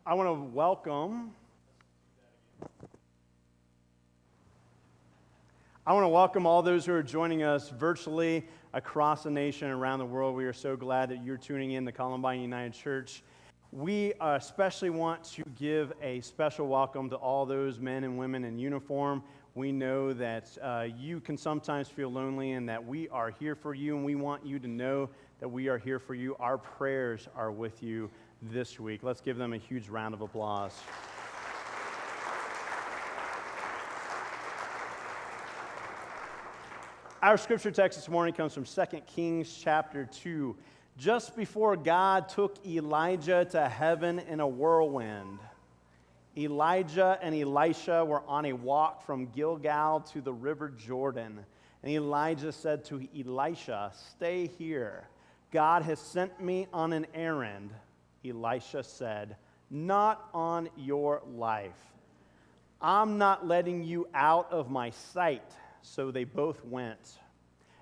I want to welcome all those who are joining us virtually across the nation and around the world. We are so glad that you're tuning in to Columbine United Church. We especially want to give a special welcome to all those men and women in uniform. We know that you can sometimes feel lonely and that we are here for you, and we want you to know that we are here for you. Our prayers are with you this week. Let's give them a huge round of applause. Our scripture text this morning comes from 2 Kings chapter 2. Just before God took Elijah to heaven in a whirlwind, Elijah and Elisha were on a walk from Gilgal to the river Jordan. And Elijah said to Elisha, "Stay here. God has sent me on an errand." Elisha said, "Not on your life. I'm not letting you out of my sight." So they both went.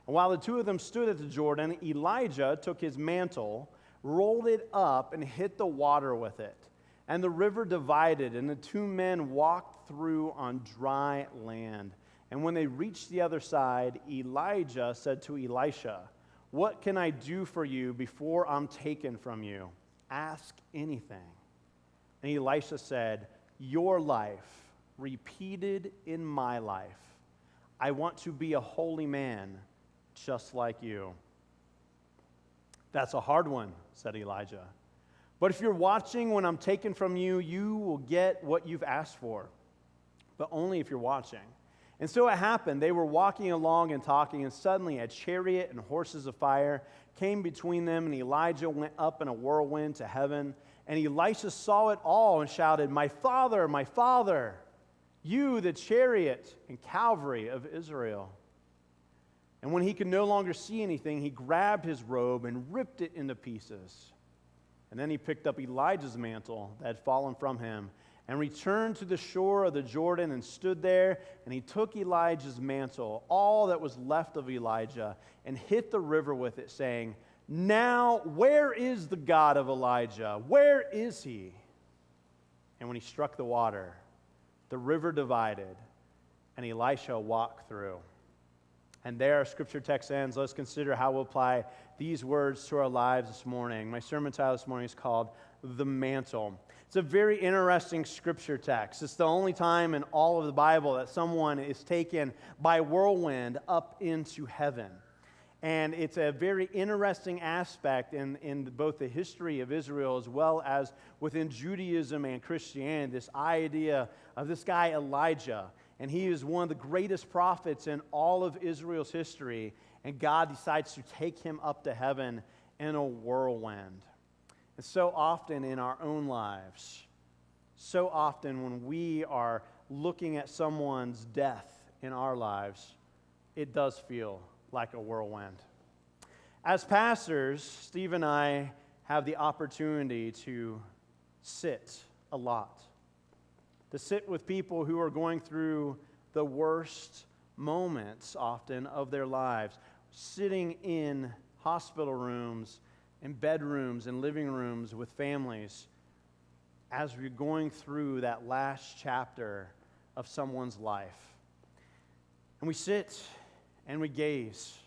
And while the two of them stood at the Jordan, Elijah took his mantle, rolled it up, and hit the water with it. And the river divided, and the two men walked through on dry land. And when they reached the other side, Elijah said to Elisha, "What can I do for you before I'm taken from you? Ask anything." And Elisha said, "Your life repeated in my life. I want to be a holy man, just like you." "That's a hard one," said Elijah. "But if you're watching when I'm taken from you, you will get what you've asked for. But only if you're watching." And so it happened. They were walking along and talking, and suddenly a chariot and horses of fire came between them, and Elijah went up in a whirlwind to heaven. And Elisha saw it all and shouted, my father, you, the chariot and cavalry of Israel." And when he could no longer see anything, he grabbed his robe and ripped it into pieces. And then he picked up Elijah's mantle that had fallen from him and returned to the shore of the Jordan and stood there. And he took Elijah's mantle, all that was left of Elijah, and hit the river with it, saying, "Now where is the God of Elijah? Where is he?" And when he struck the water, the river divided, and Elisha walked through. And there our scripture text ends. Let's consider how we'll apply these words to our lives this morning. My sermon title this morning is called The Mantle. It's a very interesting scripture text. It's the only time in all of the Bible that someone is taken by whirlwind up into heaven. And it's a very interesting aspect in both the history of Israel as well as within Judaism and Christianity, this idea of this guy Elijah. And he is one of the greatest prophets in all of Israel's history. And God decides to take him up to heaven in a whirlwind. And so often in our own lives, so often when we are looking at someone's death in our lives, it does feel like a whirlwind. As pastors, Steve and I have the opportunity to sit a lot, to sit with people who are going through the worst moments often of their lives, sitting in hospital rooms, in bedrooms, and living rooms with families as we're going through that last chapter of someone's life. And we sit and we gaze.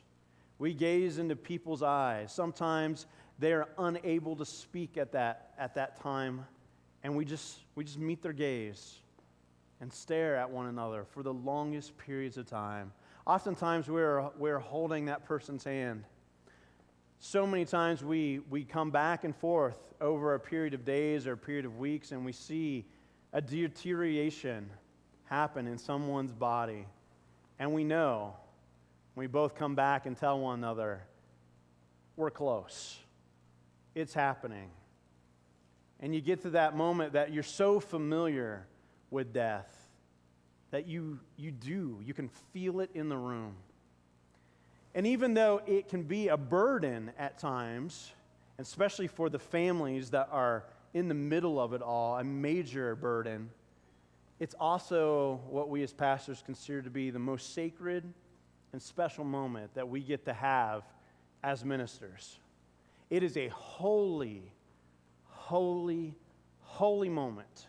We gaze into people's eyes. Sometimes they're unable to speak at that time, and we just meet their gaze and stare at one another for the longest periods of time. Oftentimes we're holding that person's hand. So many times we come back and forth over a period of days or a period of weeks, and we see a deterioration happen in someone's body. And we know, we both come back and tell one another, we're close. It's happening. And you get to that moment that you're so familiar with death that you can feel it in the room. And even though it can be a burden at times, especially for the families that are in the middle of it all, a major burden, it's also what we as pastors consider to be the most sacred and special moment that we get to have as ministers. It is a holy, holy, holy moment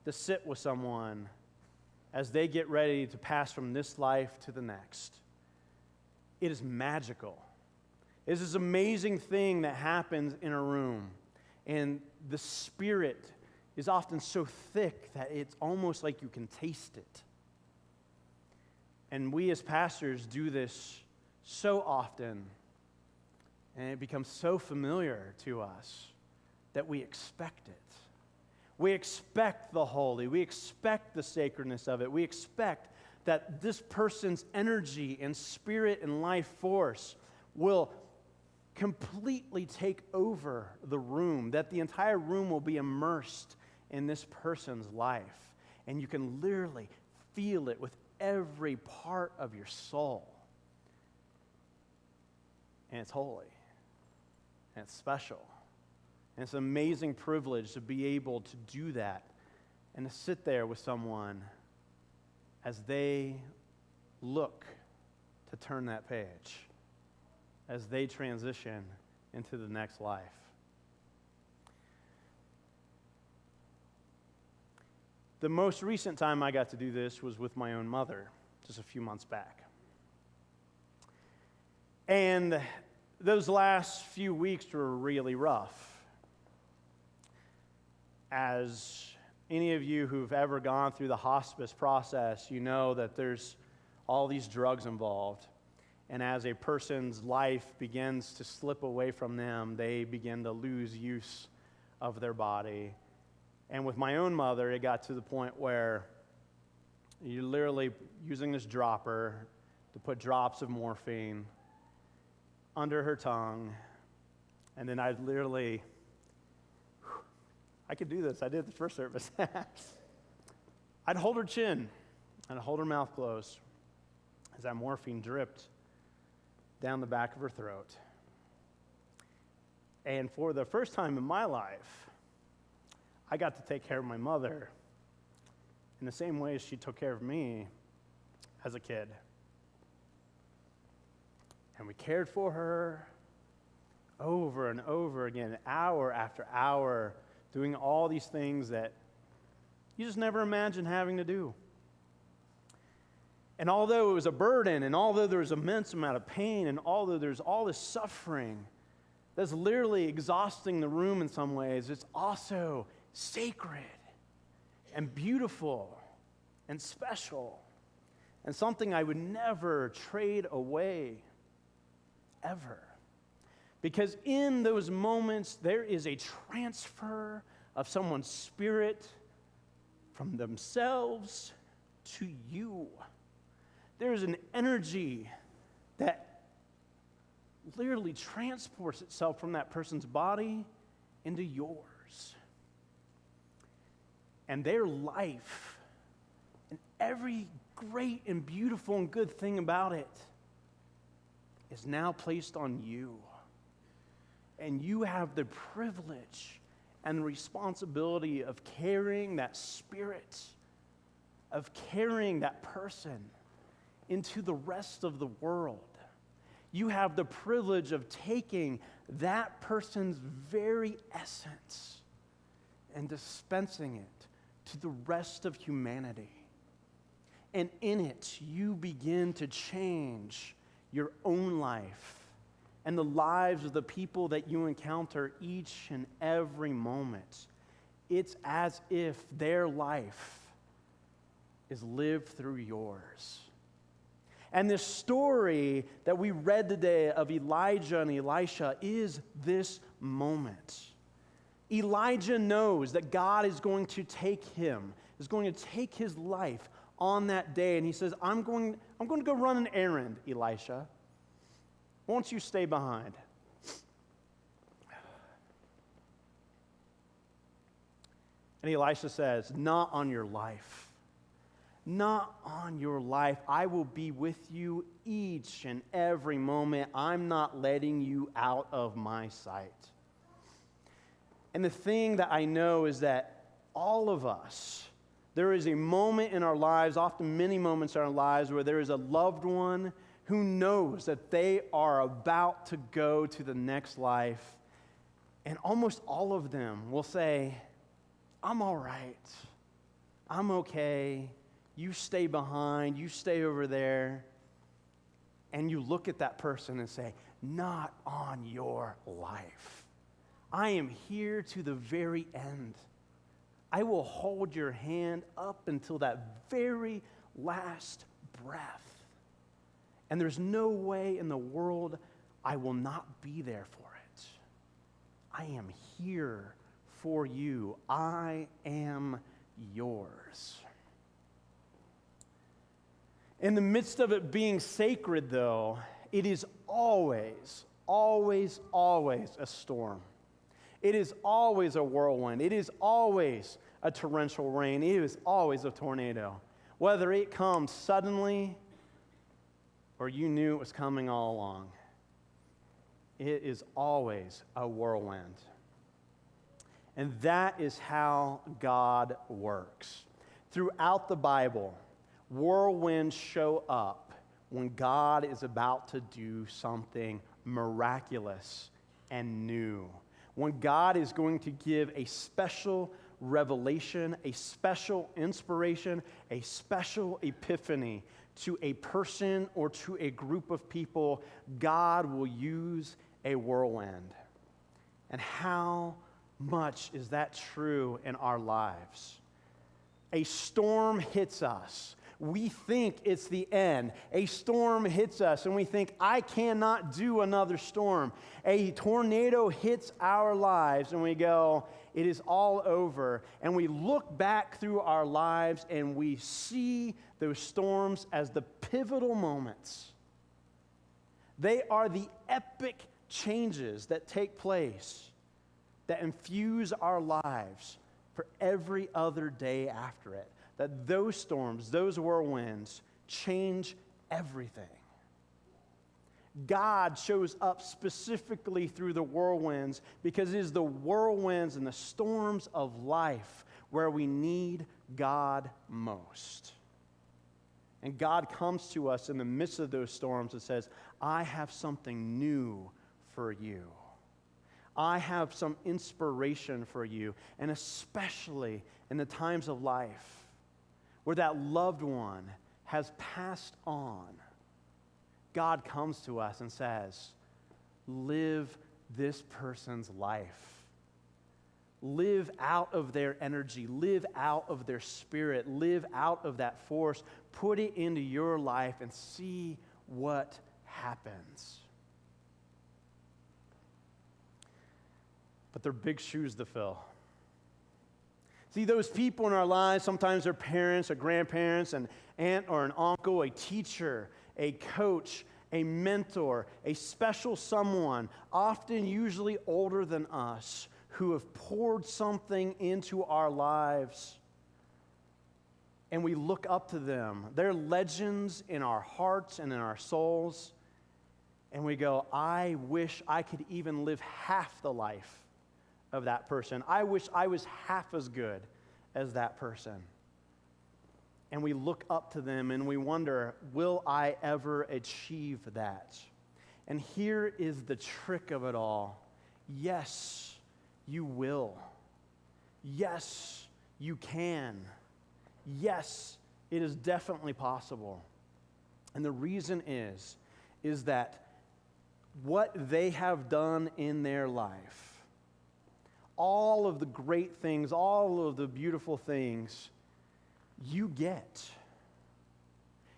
to sit with someone as they get ready to pass from this life to the next. It is magical. It is this amazing thing that happens in a room, and the Spirit is often so thick that it's almost like you can taste it. And we as pastors do this so often, and it becomes so familiar to us that we expect it. We expect the holy. We expect the sacredness of it. We expect that this person's energy and spirit and life force will completely take over the room, that the entire room will be immersed in this person's life. And you can literally feel it with every part of your soul. And it's holy. And it's special. And it's an amazing privilege to be able to do that and to sit there with someone as they look to turn that page, as they transition into the next life. The most recent time I got to do this was with my own mother, just a few months back. And those last few weeks were really rough. As any of you who've ever gone through the hospice process, you know that there's all these drugs involved. And as a person's life begins to slip away from them, they begin to lose use of their body. And with my own mother, it got to the point where you're literally using this dropper to put drops of morphine under her tongue. And then I could do this. I did the first service. I'd hold her chin and I'd hold her mouth closed as that morphine dripped down the back of her throat. And for the first time in my life, I got to take care of my mother in the same way as she took care of me as a kid. And we cared for her over and over again, hour after hour, doing all these things that you just never imagined having to do. And although it was a burden, and although there was an immense amount of pain, and although there's all this suffering that's literally exhausting the room in some ways, it's also sacred and beautiful and special and something I would never trade away, ever. Because in those moments, there is a transfer of someone's spirit from themselves to you. There is an energy that literally transports itself from that person's body into yours. And their life, and every great and beautiful and good thing about it, is now placed on you. And you have the privilege and responsibility of carrying that spirit, of carrying that person into the rest of the world. You have the privilege of taking that person's very essence and dispensing it to the rest of humanity. And in it, you begin to change your own life and the lives of the people that you encounter each and every moment. It's as if their life is lived through yours. And this story that we read today of Elijah and Elisha is this moment. Elijah knows that God is going to take him, is going to take his life on that day, and he says, I'm going to go run an errand, Elisha. Won't you stay behind? And Elisha says, not on your life. Not on your life. I will be with you each and every moment. I'm not letting you out of my sight. And the thing that I know is that all of us, there is a moment in our lives, often many moments in our lives, where there is a loved one who knows that they are about to go to the next life. And almost all of them will say, I'm all right. I'm okay. You stay behind. You stay over there. And you look at that person and say, not on your life. I am here to the very end. I will hold your hand up until that very last breath. And there's no way in the world I will not be there for it. I am here for you. I am yours. In the midst of it being sacred, though, it is always, always, always a storm. It is always a whirlwind. It is always a torrential rain. It is always a tornado. Whether it comes suddenly or you knew it was coming all along, it is always a whirlwind. And that is how God works. Throughout the Bible, whirlwinds show up when God is about to do something miraculous and new. When God is going to give a special revelation, a special inspiration, a special epiphany to a person or to a group of people, God will use a whirlwind. And how much is that true in our lives? A storm hits us. We think it's the end. A storm hits us and we think, I cannot do another storm. A tornado hits our lives and we go, it is all over. And we look back through our lives and we see those storms as the pivotal moments. They are the epic changes that take place, that infuse our lives for every other day after it. That those storms, those whirlwinds, change everything. God shows up specifically through the whirlwinds because it is the whirlwinds and the storms of life where we need God most. And God comes to us in the midst of those storms and says, I have something new for you. I have some inspiration for you, and especially in the times of life where that loved one has passed on, God comes to us and says, live this person's life. Live out of their energy. Live out of their spirit. Live out of that force. Put it into your life and see what happens. But they're big shoes to fill. See, those people in our lives, sometimes they're parents or grandparents, an aunt or an uncle, a teacher, a coach, a mentor, a special someone, often usually older than us, who have poured something into our lives, and we look up to them. They're legends in our hearts and in our souls, and we go, I wish I could even live half the life of that person. I wish I was half as good as that person. And we look up to them and we wonder, will I ever achieve that? And here is the trick of it all. Yes, you will. Yes, you can. Yes, it is definitely possible. And the reason is that what they have done in their life, all of the great things, all of the beautiful things, you get.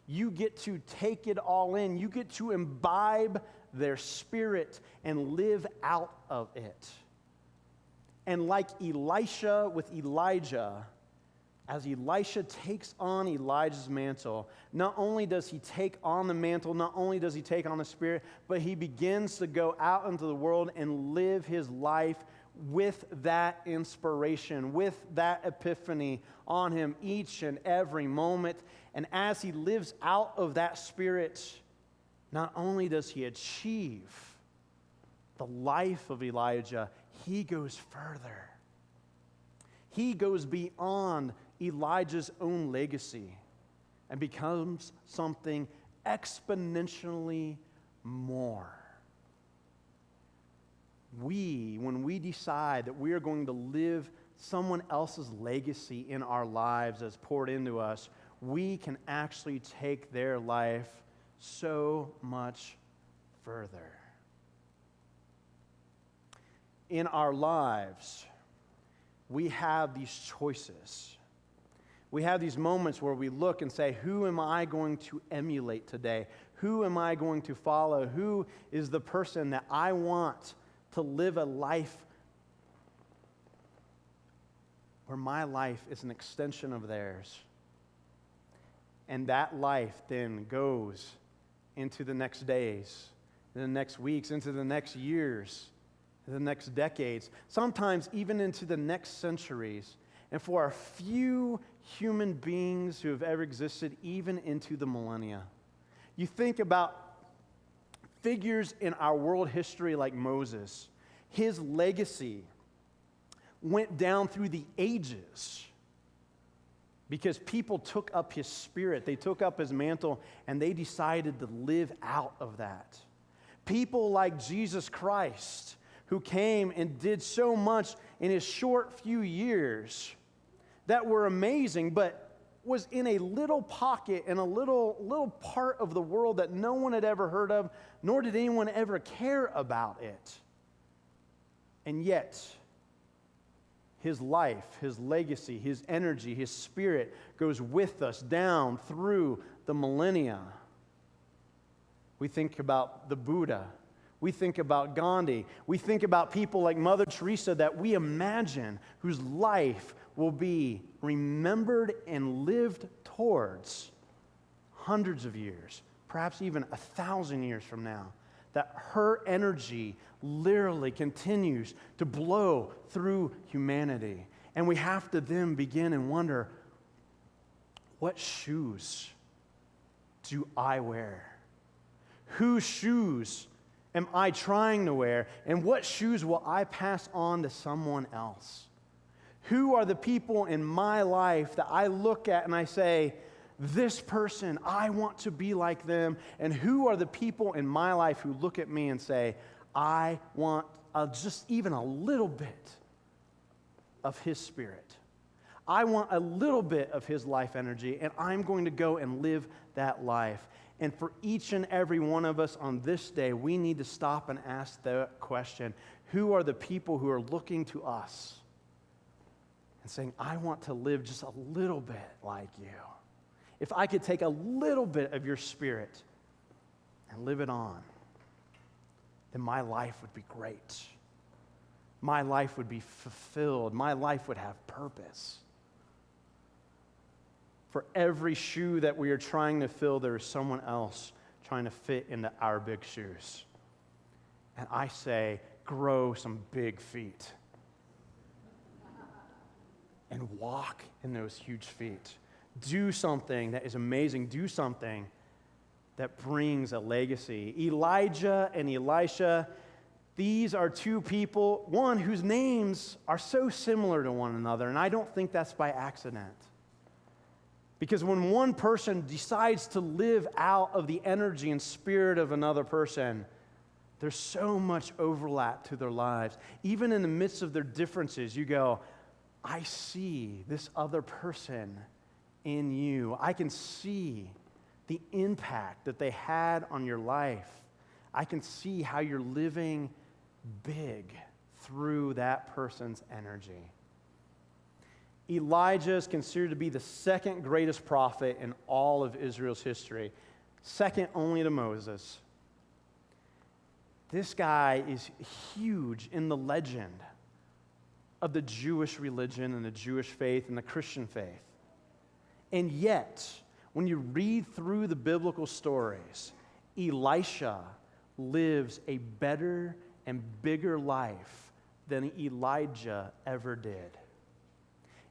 You get to take it all in. You get to imbibe their spirit and live out of it. And like Elisha with Elijah, as Elisha takes on Elijah's mantle, not only does he take on the mantle, not only does he take on the Spirit, but he begins to go out into the world and live his life with that inspiration, with that epiphany on him each and every moment. And as he lives out of that Spirit, not only does he achieve the life of Elijah, he goes further. He goes beyond Elijah's own legacy and becomes something exponentially more. When we decide that we are going to live someone else's legacy in our lives that's poured into us, we can actually take their life so much further. In our lives, we have these choices. We have these moments where we look and say, who am I going to emulate today? Who am I going to follow? Who is the person that I want to live a life where my life is an extension of theirs? And that life then goes into the next days, the next weeks, into the next years, the next decades, sometimes even into the next centuries. And for a few human beings who have ever existed, even into the millennia. You think about figures in our world history like Moses. His legacy went down through the ages because people took up his spirit, they took up his mantle, and they decided to live out of that. People like Jesus Christ, who came and did so much in his short few years that were amazing, but was in a little pocket in a little part of the world that no one had ever heard of, nor did anyone ever care about it. And yet, his life, his legacy, his energy, his spirit goes with us down through the millennia. We think about the Buddha. We think about Gandhi. We think about people like Mother Teresa that we imagine whose life will be remembered and lived towards hundreds of years, perhaps even 1,000 years from now, that her energy literally continues to blow through humanity. And we have to then begin and wonder, what shoes do I wear? Whose shoes am I trying to wear? And what shoes will I pass on to someone else? Who are the people in my life that I look at and I say, this person, I want to be like them? And who are the people in my life who look at me and say, I want just even a little bit of his spirit. I want a little bit of his life energy, and I'm going to go and live that life. And for each and every one of us on this day, we need to stop and ask the question, who are the people who are looking to us and saying, I want to live just a little bit like you? If I could take a little bit of your spirit and live it on, then my life would be great. My life would be fulfilled. My life would have purpose. For every shoe that we are trying to fill, there is someone else trying to fit into our big shoes. And I say, grow some big feet and walk in those huge feet. Do something that is amazing. Do something that brings a legacy. Elijah and Elisha, these are two people, one whose names are so similar to one another, and I don't think that's by accident. Because when one person decides to live out of the energy and spirit of another person, there's so much overlap to their lives. Even in the midst of their differences, you go, I see this other person in you. I can see the impact that they had on your life. I can see how you're living big through that person's energy. Elijah is considered to be the second greatest prophet in all of Israel's history, second only to Moses. This guy is huge in the legend of the Jewish religion and the Jewish faith and the Christian faith. And yet, when you read through the biblical stories, Elisha lives a better and bigger life than Elijah ever did.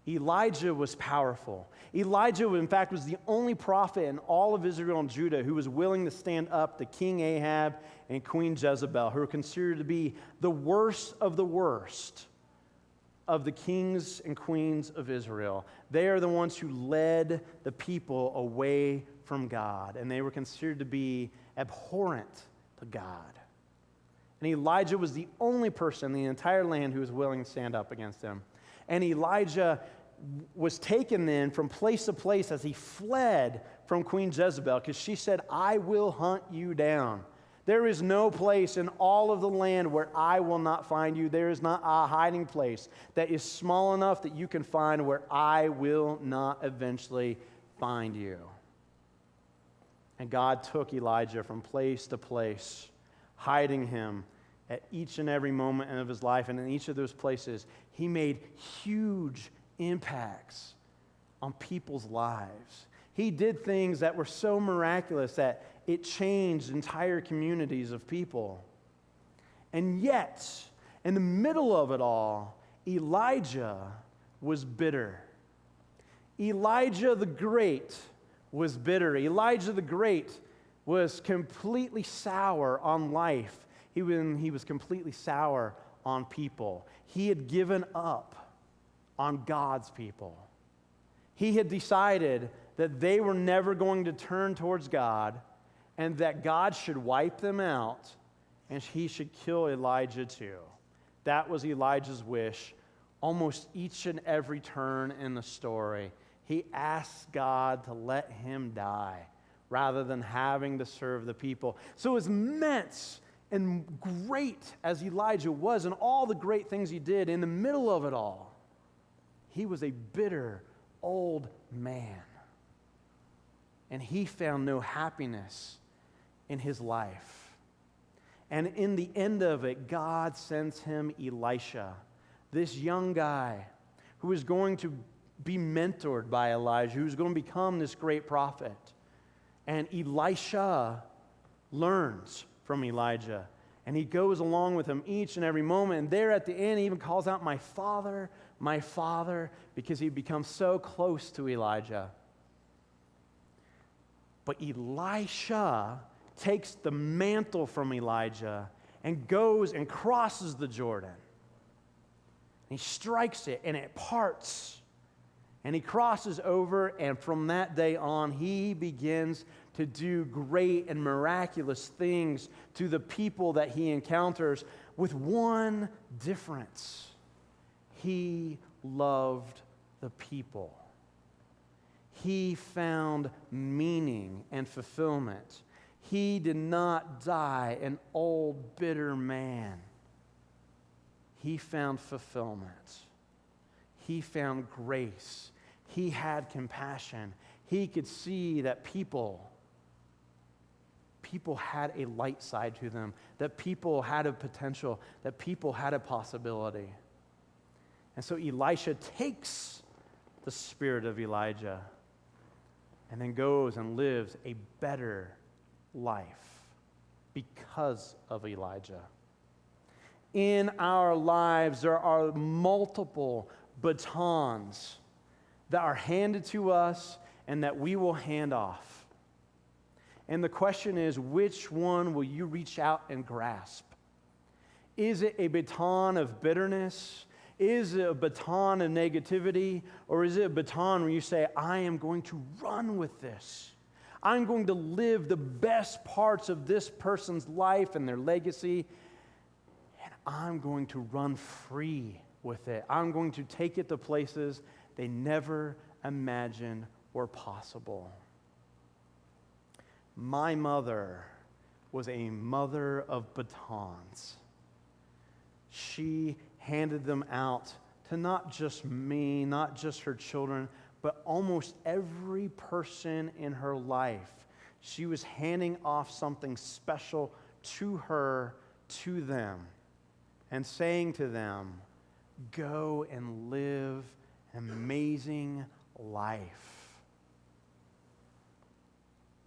Elijah was powerful. Elijah, in fact, was the only prophet in all of Israel and Judah who was willing to stand up to King Ahab and Queen Jezebel, who are considered to be the worst of the kings and queens of Israel. They are the ones who led the people away from God, and they were considered to be abhorrent to God. And Elijah was the only person in the entire land who was willing to stand up against him. And Elijah was taken then from place to place as he fled from Queen Jezebel, because she said, I will hunt you down. There is no place in all of the land where I will not find you. There is not a hiding place that is small enough that you can find where I will not eventually find you. And God took Elijah from place to place, hiding him at each and every moment of his life. And in each of those places, he made huge impacts on people's lives. He did things that were so miraculous that it changed entire communities of people. And yet, in the middle of it all, Elijah was bitter. Elijah the Great was bitter. Elijah the Great was completely sour on life. He was completely sour on people. He had given up on God's people. He had decided that they were never going to turn towards God, and that God should wipe them out, and he should kill Elijah too. That was Elijah's wish almost each and every turn in the story. He asked God to let him die rather than having to serve the people. So as immense and great as Elijah was and all the great things he did, in the middle of it all, he was a bitter old man. And he found no happiness in his life. And in the end of it, God sends him Elisha, this young guy who is going to be mentored by Elijah, who's going to become this great prophet. And Elisha learns from Elijah, and he goes along with him each and every moment. And there at the end, he even calls out, my father, because he becomes so close to Elijah. But Elisha takes the mantle from Elijah and goes and crosses the Jordan. And he strikes it, and it parts. And he crosses over, and from that day on, he begins to do great and miraculous things to the people that he encounters, with one difference. He loved the people. He found meaning and fulfillment. He did not die an old, bitter man. He found fulfillment. He found grace. He had compassion. He could see that people had a light side to them, that people had a potential, that people had a possibility. And so Elisha takes the spirit of Elijah and then goes and lives a better life because of Elijah. In our lives, there are multiple batons that are handed to us and that we will hand off. And the question is, which one will you reach out and grasp? Is it a baton of bitterness? Is it a baton of negativity? Or is it a baton where you say, I am going to run with this. I'm going to live the best parts of this person's life and their legacy, and I'm going to run free with it. I'm going to take it to places they never imagined were possible. My mother was a mother of batons. She handed them out to not just me, not just her children, but almost every person in her life. She was handing off something special to her, to them, and saying to them, go and live an amazing life.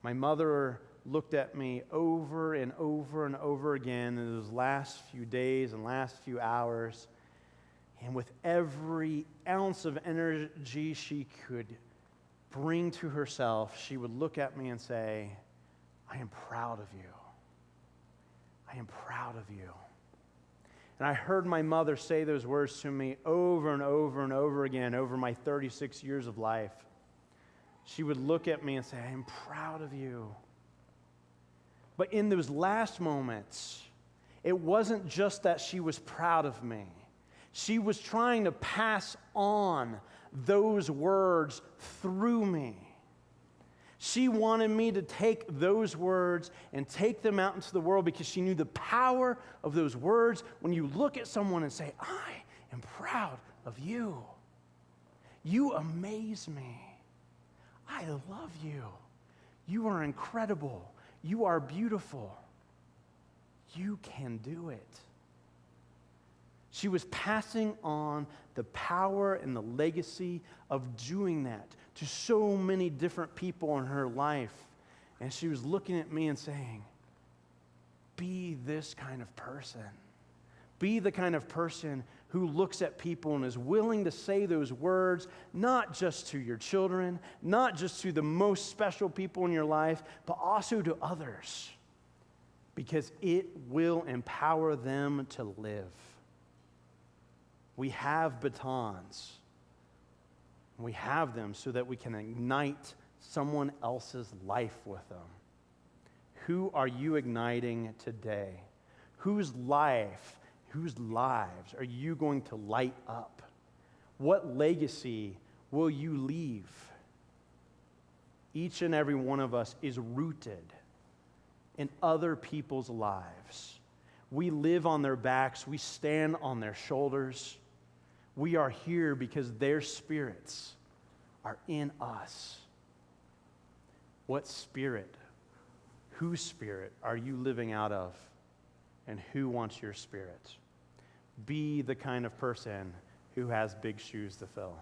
My mother looked at me over and over and over again in those last few days and last few hours, and with every ounce of energy she could bring to herself, she would look at me and say, I am proud of you. I am proud of you. And I heard my mother say those words to me over and over and over again over my 36 years of life. She would look at me and say, I am proud of you. But in those last moments, it wasn't just that she was proud of me. She was trying to pass on those words through me. She wanted me to take those words and take them out into the world because she knew the power of those words when you look at someone and say, I am proud of you. You amaze me. I love you. You are incredible. You are beautiful. You can do it. She was passing on the power and the legacy of doing that to so many different people in her life. And she was looking at me and saying, be this kind of person. Be the kind of person who looks at people and is willing to say those words, not just to your children, not just to the most special people in your life, but also to others, because it will empower them to live. We have batons. We have them so that we can ignite someone else's life with them. Who are you igniting today? Whose life, whose lives are you going to light up? What legacy will you leave? Each and every one of us is rooted in other people's lives. We live on their backs. We stand on their shoulders. We are here because their spirits are in us. What spirit, whose spirit are you living out of? And who wants your spirit? Be the kind of person who has big shoes to fill.